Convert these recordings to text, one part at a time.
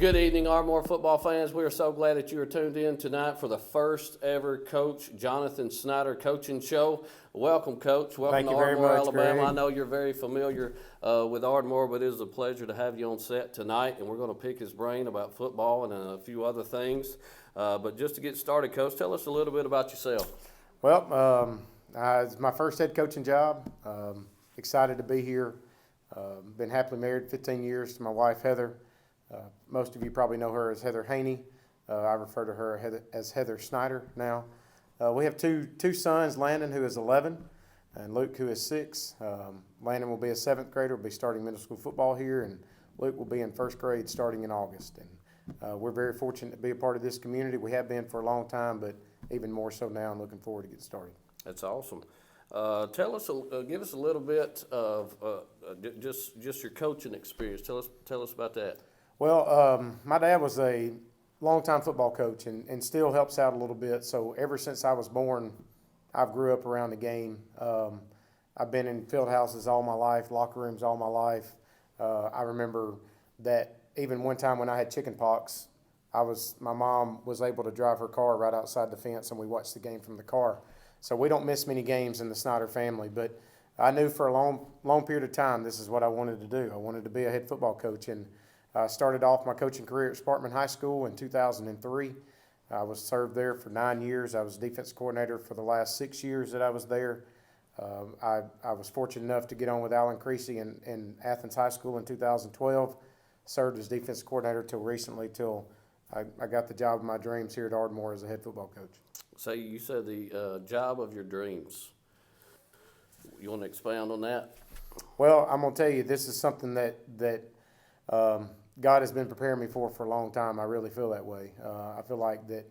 Good evening, Ardmore Football fans. We are so glad that you are tuned in tonight for the first ever Coach Jonathan Snider coaching show. Welcome, Coach. Welcome to Ardmore, Alabama. Greg. I know you're very familiar with Ardmore, but it is a pleasure to have you on set tonight, and we're going to pick his brain about football and a few other things. But just to get started, Coach, tell us a little bit about yourself. Well, it's my first head coaching job. Excited to be here. Been happily married 15 years to my wife, Heather. Most of you probably know her as Heather Haney. I refer to her as Heather Snider now. We have two sons, Landon, who is 11, and Luke, who is 6. Landon will be a 7th grader, will be starting middle school football here, and Luke will be in 1st grade starting in August. And we're very fortunate to be a part of this community. We have been for a long time, but even more so now. I'm looking forward to getting started. That's awesome. Give us a little bit of just your coaching experience. Tell us about that. Well, my dad was a longtime football coach and still helps out a little bit. So ever since I was born, I've grew up around the game. I've been in field houses all my life, locker rooms all my life. I remember that even one time when I had chicken pox, my mom was able to drive her car right outside the fence, and we watched the game from the car. So we don't miss many games in the Snider family, but I knew for a long period of time this is what I wanted to do. I wanted to be a head football coach, and I started off my coaching career at Sparkman High School in 2003. I was served there for 9 years. I was defense coordinator for the last 6 years that I was there. I was fortunate enough to get on with Alan Creasy in Athens High School in 2012. Served as defense coordinator till I got the job of my dreams here at Ardmore as a head football coach. So you said the job of your dreams. You want to expound on that? Well, I'm going to tell you, this is something that God has been preparing me for a long time. I really feel that way. I feel like that,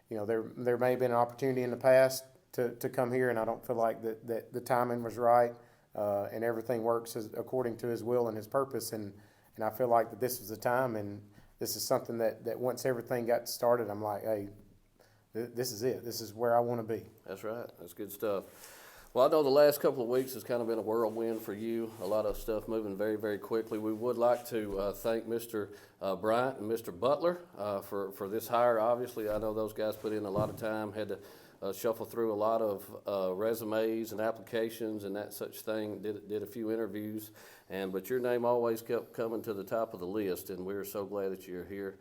there may have been an opportunity in the past to come here, and I don't feel like that the timing was right and everything works according to His will and His purpose. And I feel like that this was the time, and this is something that once everything got started, I'm like, hey, this is it. This is where I want to be. That's right. That's good stuff. Well, I know the last couple of weeks has kind of been a whirlwind for you. A lot of stuff moving very, very quickly. We would like to thank Mr. Bryant and Mr. Butler for this hire. Obviously, I know those guys put in a lot of time, had to shuffle through a lot of resumes and applications and that such thing. Did a few interviews, but your name always kept coming to the top of the list, and we're so glad that you're here,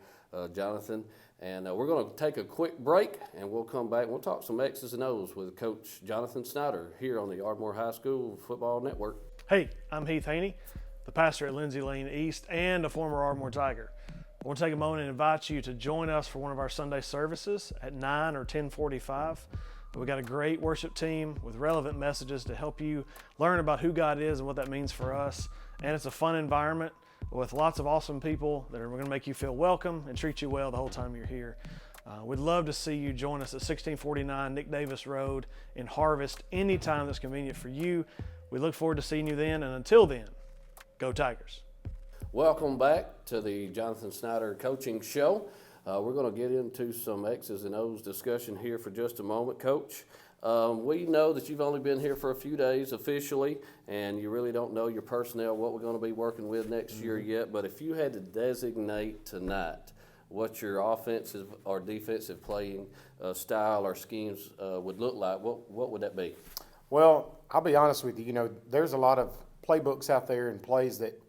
Jonathan. And we're going to take a quick break, and we'll come back and we'll talk some X's and O's with Coach Jonathan Snider here on the Ardmore High School Football Network. Hey, I'm Heath Haney, the pastor at Lindsay Lane East and a former Ardmore Tiger. I want to take a moment and invite you to join us for one of our Sunday services at 9 or 10:45. We've got a great worship team with relevant messages to help you learn about who God is and what that means for us. And it's a fun environment with lots of awesome people that are going to make you feel welcome and treat you well the whole time you're here. We'd love to see you join us at 1649 Nick Davis Road in Harvest anytime that's convenient for you. We look forward to seeing you then, and until then, go Tigers. Welcome back to the Jonathan Snider Coaching Show. We're going to get into some X's and O's discussion here for just a moment, Coach. We know that you've only been here for a few days officially, and you really don't know your personnel, what we're going to be working with next year yet. But if you had to designate tonight what your offensive or defensive playing style or schemes would look like, what would that be? Well, I'll be honest with you. There's a lot of playbooks out there and plays that,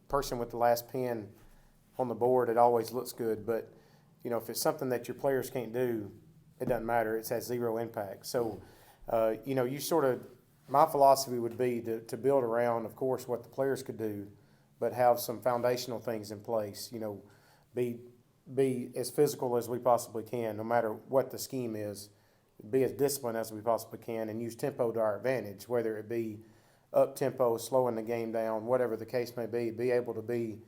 person with the last pen on the board, it always looks good. But, if it's something that your players can't do, it doesn't matter. It has zero impact. So, my philosophy would be to build around, of course, what the players could do, but have some foundational things in place. Be as physical as we possibly can, no matter what the scheme is. Be as disciplined as we possibly can, and use tempo to our advantage, whether it be up tempo, slowing the game down, whatever the case may be. Be able to be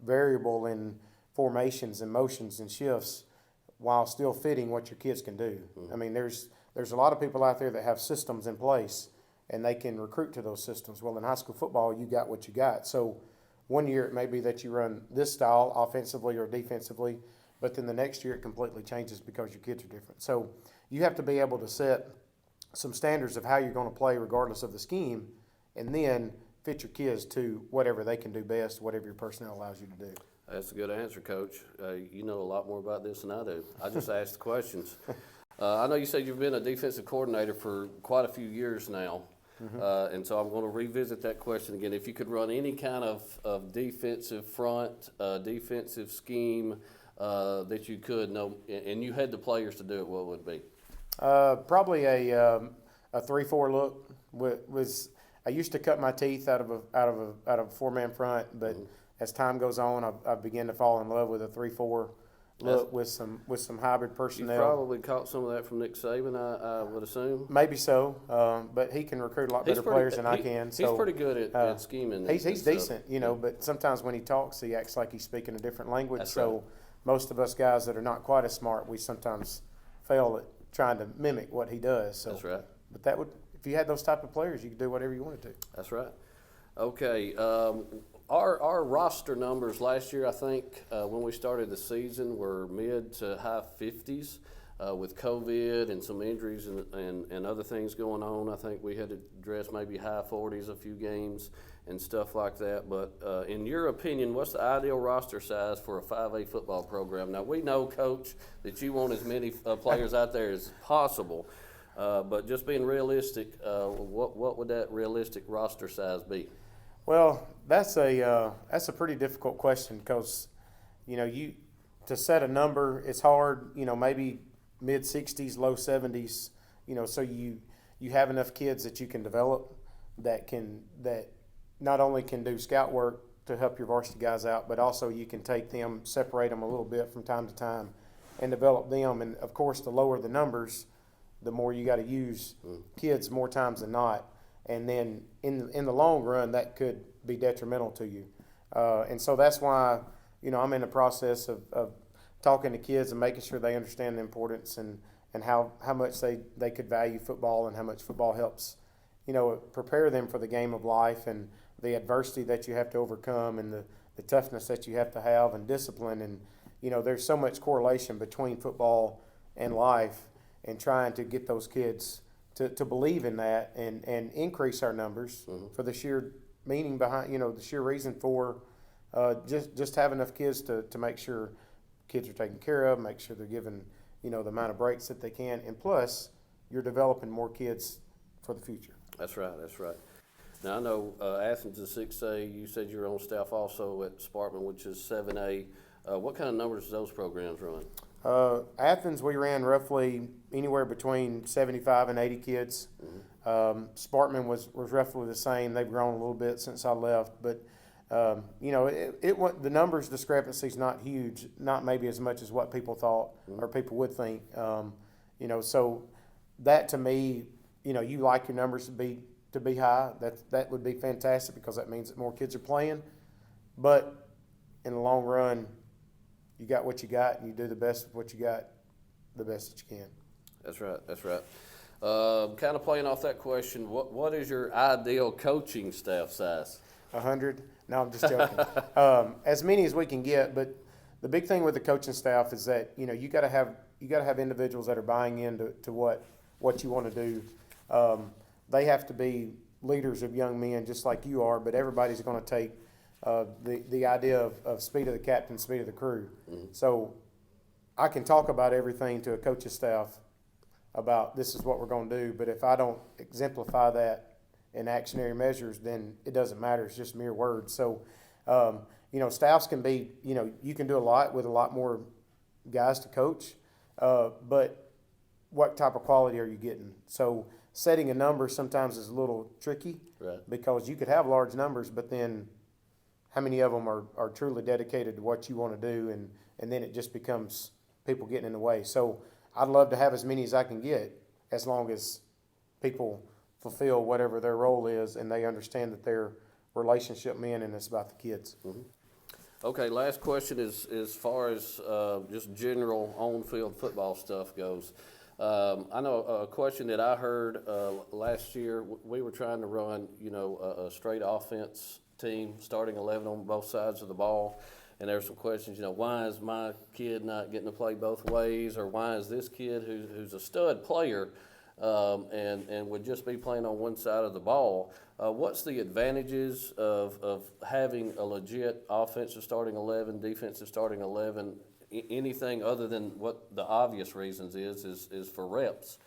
variable in formations and motions and shifts, while still fitting what your kids can do. Mm-hmm. I mean, there's a lot of people out there that have systems in place, and they can recruit to those systems. Well, in high school football, you got what you got. So one year it may be that you run this style offensively or defensively, but then the next year it completely changes because your kids are different. So you have to be able to set some standards of how you're going to play regardless of the scheme, and then fit your kids to whatever they can do best, whatever your personnel allows you to do. That's a good answer, Coach. You know a lot more about this than I do. I just asked the questions. I know you said you've been a defensive coordinator for quite a few years now, and so I'm going to revisit that question again. If you could run any kind of defensive front, defensive scheme that you could know, and you had the players to do it, what would it be? Probably a 3-4 look was. I used to cut my teeth out of a 4-man front, but as time goes on, I've begun to fall in love with a 3-4 look with some hybrid personnel. You probably caught some of that from Nick Saban, I would assume. Maybe so, but he can recruit a lot better players than I can. He's pretty good at scheming. He's decent, you know, but sometimes when he talks, he acts like he's speaking a different language. That's so right. most of us guys that are not quite as smart, we sometimes fail at trying to mimic what he does. So, That's right. But that would, if you had those type of players, you could do whatever you wanted to. That's right. Okay. Our roster numbers last year, I think, when we started the season, were mid to high 50s. With COVID and some injuries and other things going on, I think we had to address maybe high 40s a few games and stuff like that. But in your opinion, what's the ideal roster size for a 5A football program? Now, we know, Coach, that you want as many players out there as possible. But just being realistic, what would that realistic roster size be? Well, that's a pretty difficult question because, you know, to set a number, it's hard. You know, maybe mid 60s, low 70s. You know, so you have enough kids that you can develop that not only can do scout work to help your varsity guys out, but also you can take them, separate them a little bit from time to time, and develop them. And of course, the lower the numbers, the more you got to use kids more times than not. And then in the long run, that could be detrimental to you. And so that's why, you know, I'm in the process of talking to kids and making sure they understand the importance and how much they could value football and how much football helps, you know, prepare them for the game of life and the adversity that you have to overcome and the toughness that you have to have and discipline. And, you know, there's so much correlation between football and life, and trying to get those kids to believe in that and increase our numbers for the sheer meaning behind, you know, the sheer reason for just have enough kids to make sure kids are taken care of, make sure they're given, you know, the amount of breaks that they can, and plus you're developing more kids for the future. That's right. That's right. Now I know Athens is 6A. You said you're on staff also at Sparkman, which is 7A. What kind of numbers do those programs run? Athens, we ran roughly anywhere between 75 and 80 kids. Sparkman was roughly the same. They've grown a little bit since I left, but you know, the numbers discrepancy is not huge, not maybe as much as what people thought or people would think. You know, so that to me, you know, you like your numbers to be high. That would be fantastic because that means that more kids are playing. But in the long run, you got what you got, and you do the best of what you got, the best that you can. That's right. That's right. Kind of playing off that question, what is your ideal coaching staff size? 100? No, I'm just joking. As many as we can get, but the big thing with the coaching staff is that, you know, you got to have individuals that are buying into what you want to do. They have to be leaders of young men, just like you are. But everybody's going to take the idea of speed of the captain, speed of the crew. So I can talk about everything to a coach's staff about this is what we're going to do, but if I don't exemplify that in actionary measures, then it doesn't matter. It's just mere words. So, you know, staffs can be, you know, you can do a lot with a lot more guys to coach, but what type of quality are you getting? So setting a number sometimes is a little tricky, right? Because you could have large numbers, but then how many of them are truly dedicated to what you want to do, and then it just becomes people getting in the way. So I'd love to have as many as I can get, as long as people fulfill whatever their role is and they understand that they're relationship men and it's about the kids. Okay, last question is as far as just general on-field football stuff goes. I know a question that I heard last year, we were trying to run, you know, a straight offense team, starting 11 on both sides of the ball. And there's some questions, you know, why is my kid not getting to play both ways? Or why is this kid who's a stud player and would just be playing on one side of the ball. What's the advantages of having a legit offensive starting 11, defensive starting 11, anything other than what the obvious reasons is for reps?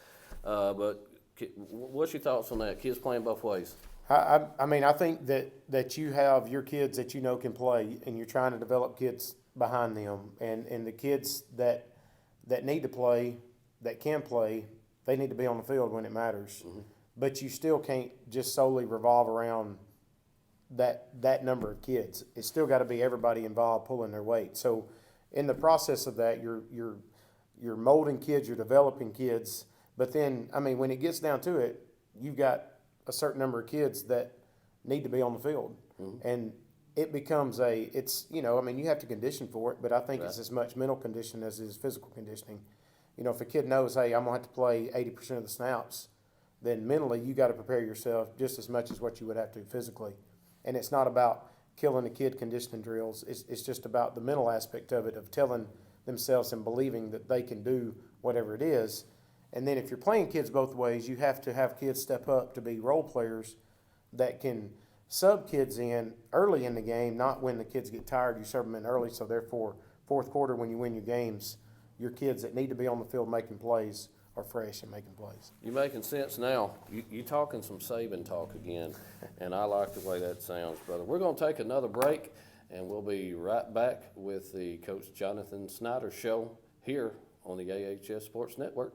But what's your thoughts on that? Kids playing both ways. I mean, I think that you have your kids that you know can play, and you're trying to develop kids behind them, and the kids that need to play, that can play, they need to be on the field when it matters. Mm-hmm. But you still can't just solely revolve around that number of kids. It's still got to be everybody involved pulling their weight. So in the process of that, you're molding kids, you're developing kids. But then, I mean, when it gets down to it, you've got a certain number of kids that need to be on the field. Mm-hmm. And it becomes you have to condition for it, but I think it's as much mental condition as it is physical conditioning. If a kid knows, hey, I'm going to have to play 80% of the snaps, then mentally you got to prepare yourself just as much as what you would have to physically. And it's not about killing a kid conditioning drills. It's just about the mental aspect of it, of telling themselves and believing that they can do whatever it is. And then if you're playing kids both ways, you have to have kids step up to be role players that can sub kids in early in the game, not when the kids get tired. You serve them in early, so therefore fourth quarter when you win your games, your kids that need to be on the field making plays are fresh and making plays. You're making sense now. You're talking some Saban talk again, and I like the way that sounds, brother. We're going to take another break, and we'll be right back with the Coach Jonathan Snider Show here on the AHS Sports Network.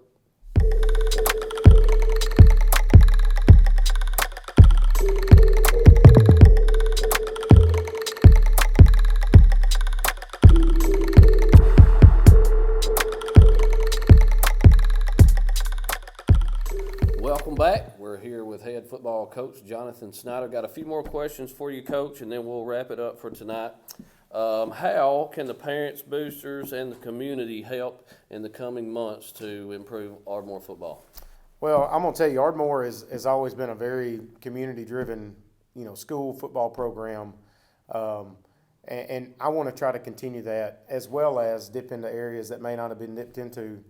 Welcome back. We're here with head football coach Jonathan Snider. Got a few more questions for you, Coach, and then we'll wrap it up for tonight. How can the parents, boosters, and the community help in the coming months to improve Ardmore football? Well, I'm going to tell you, Ardmore has always been a very community-driven, school football program, and I want to try to continue that, as well as dip into areas that may not have been dipped into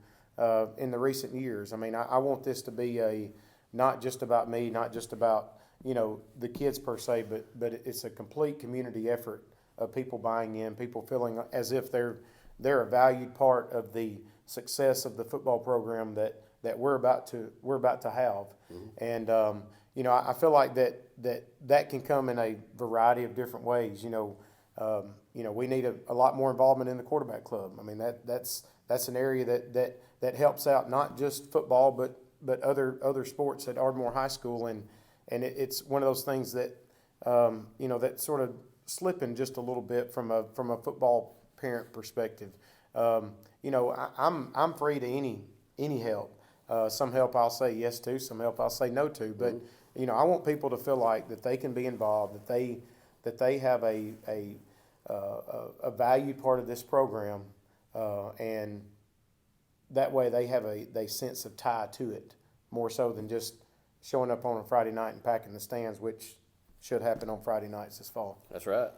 in the recent years. I mean, I want this to be not just about me, not just about the kids per se, but it's a complete community effort of people buying in, people feeling as if they're a valued part of the success of the football program that we're about to have. Mm-hmm. And I feel like that can come in a variety of different ways. We need a lot more involvement in the quarterback club. I mean, that's an area that helps out not just football but other sports at Ardmore High School, and it's one of those things that that sort of slipping just a little bit from a football parent perspective. I'm free to any help. Some help I'll say yes to, some help I'll say no to. But I want people to feel like that they can be involved, that they have a valued part of this program, and that way they have a sense of tie to it, more so than just showing up on a Friday night and packing the stands, which should happen on Friday nights this fall. That's right.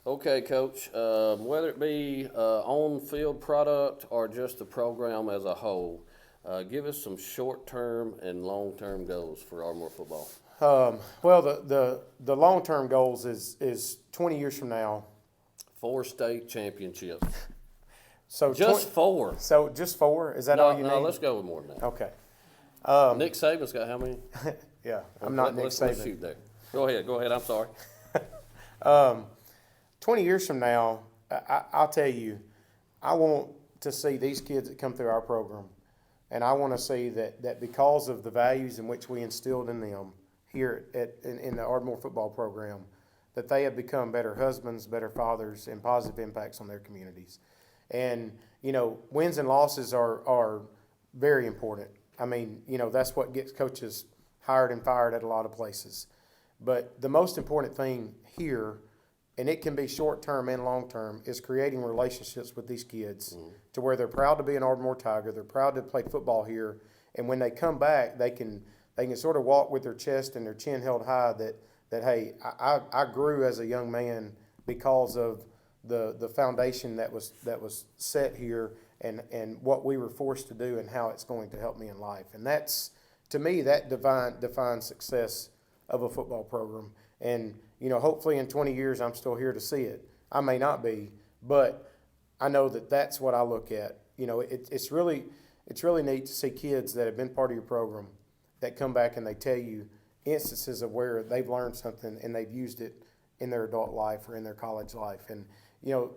Okay, Coach, whether it be on-field product or just the program as a whole, give us some short-term and long-term goals for Ardmore football. Well, the long-term goals is 20 years from now. 4 state championships. So just 4. So just 4? Is that all you need? No, let's go with more than that. Okay. Nick Saban's got how many? Yeah, I'm not Nick Saban. Let's shoot there. Go ahead. I'm sorry. 20 years from now, I'll tell you, I want to see these kids that come through our program, and I want to see that because of the values in which we instilled in them here in the Ardmore football program, that they have become better husbands, better fathers, and positive impacts on their communities. And, wins and losses are very important. I mean, that's what gets coaches hired and fired at a lot of places. But the most important thing here, and it can be short-term and long-term, is creating relationships with these kids to where they're proud to be an Ardmore Tiger, they're proud to play football here, and when they come back, they can sort of walk with their chest and their chin held high that hey, I grew as a young man because of the foundation that was set here, and what we were forced to do and how it's going to help me in life. And that's, to me, that defines success of a football program. And, hopefully in 20 years I'm still here to see it. I may not be, but I know that that's what I look at. It's really neat to see kids that have been part of your program that come back and they tell you instances of where they've learned something and they've used it in their adult life or in their college life. And,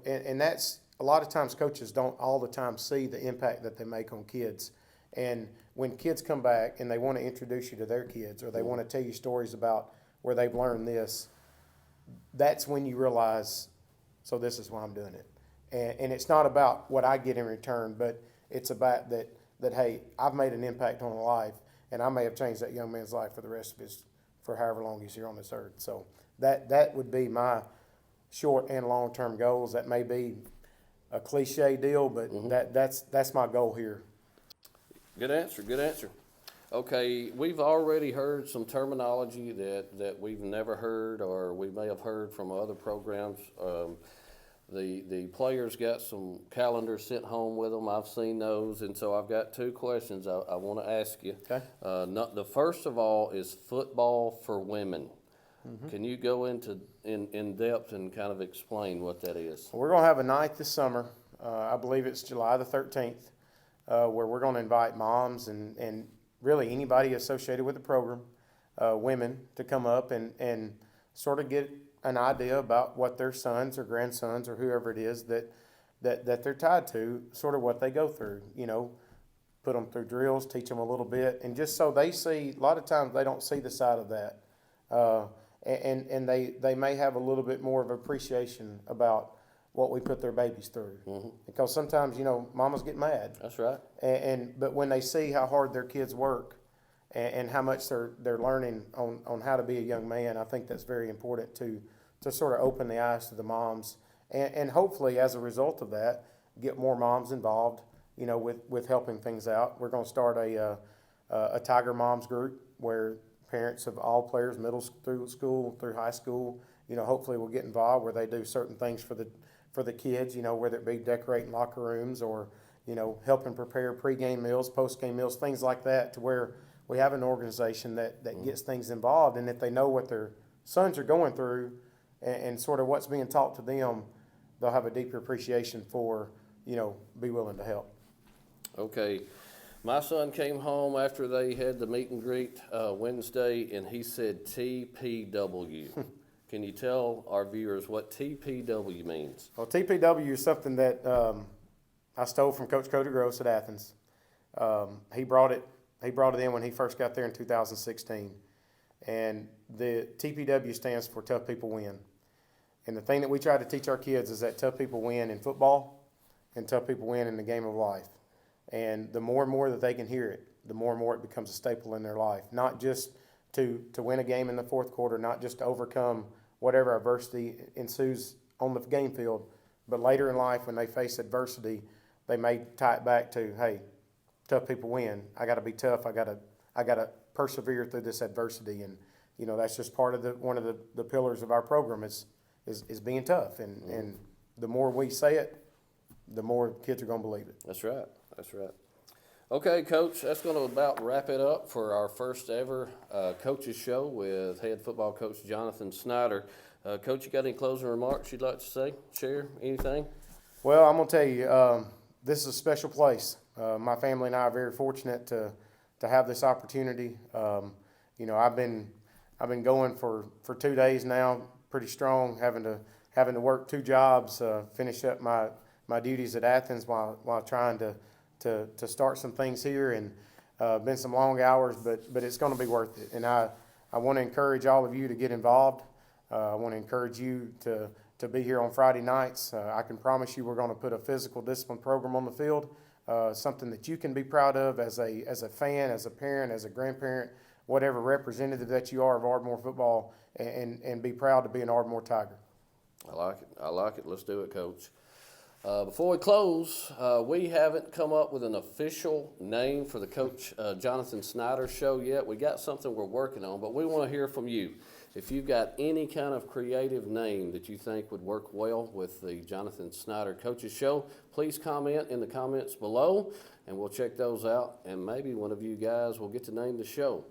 and that's, a lot of times coaches don't all the time see the impact that they make on kids. And when kids come back and they want to introduce you to their kids or they want to tell you stories about where they've learned this, that's when you realize, so this is why I'm doing it. And it's not about what I get in return, but it's about that, hey, I've made an impact on a life, and I may have changed that young man's life for the rest of for however long he's here on this earth. So that would be my short and long-term goals. That may be a cliche deal, but that's my goal here. Good answer. Okay, we've already heard some terminology that we've never heard or we may have heard from other programs. The players got some calendars sent home with them. I've seen those, and so I've got two questions I want to ask you. Okay. The first of all is football for women. Can you go into in depth and kind of explain what that is? We're going to have a night this summer. I believe it's July the 13th, where we're going to invite moms and really anybody associated with the program, women, to come up and sort of get an idea about what their sons or grandsons or whoever it is that they're tied to, sort of what they go through. Put them through drills, teach them a little bit, and just so they see. A lot of times they don't see the side of that. And they may have a little bit more of appreciation about what we put their babies through. Because sometimes, mamas get mad. That's right. But when they see how hard their kids work and how much they're learning on how to be a young man, I think that's very important to sort of open the eyes to the moms. And hopefully, as a result of that, get more moms involved, with helping things out. We're going to start a Tiger Moms group where parents of all players, middle school through high school, hopefully will get involved, where they do certain things for the kids, whether it be decorating locker rooms or, helping prepare pregame meals, postgame meals, things like that, to where we have an organization that gets things involved. And if they know what their sons are going through and sort of what's being taught to them, they'll have a deeper appreciation for, be willing to help. Okay. My son came home after they had the meet and greet Wednesday, and he said TPW. Can you tell our viewers what TPW means? Well, TPW is something that I stole from Coach Cody Gross at Athens. He brought it in when he first got there in 2016. And the TPW stands for Tough People Win. And the thing that we try to teach our kids is that tough people win in football and tough people win in the game of life. And the more and more that they can hear it, the more and more it becomes a staple in their life. Not just to win a game in the fourth quarter, not just to overcome whatever adversity ensues on the game field, but later in life when they face adversity, they may tie it back to, hey, tough people win. I got to be tough. I got to persevere through this adversity, and that's just part of one of the pillars of our program is being tough. And the more we say it, the more kids are going to believe it. That's right. Okay, Coach, that's going to about wrap it up for our first ever coaches show with head football coach Jonathan Snider. Coach, you got any closing remarks you'd like to say, share, anything? Well, I'm going to tell you, this is a special place. My family and I are very fortunate to have this opportunity. I've been going for 2 days now, pretty strong, having to work 2 jobs, finish up my duties at Athens while trying to start some things here, and been some long hours, but it's going to be worth it. And I want to encourage all of you to get involved. I want to encourage you to be here on Friday nights. I can promise you we're going to put a physical discipline program on the field, something that you can be proud of as a fan, as a parent, as a grandparent, whatever representative that you are of Ardmore football, and be proud to be an Ardmore Tiger. I like it. Let's do it, Coach. Before we close, we haven't come up with an official name for the Coach Jonathan Snider show yet. We got something we're working on, but we want to hear from you. If you've got any kind of creative name that you think would work well with the Jonathan Snider Coaches Show, please comment in the comments below, and we'll check those out, and maybe one of you guys will get to name the show.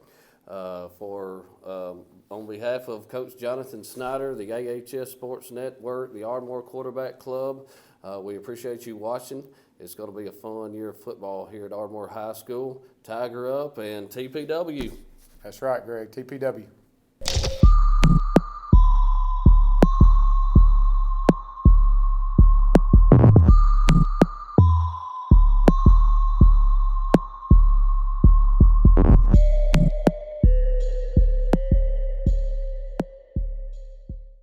On behalf of Coach Jonathan Snider, the AHS Sports Network, the Ardmore Quarterback Club, we appreciate you watching. It's going to be a fun year of football here at Ardmore High School. Tiger up and TPW. That's right, Greg. TPW.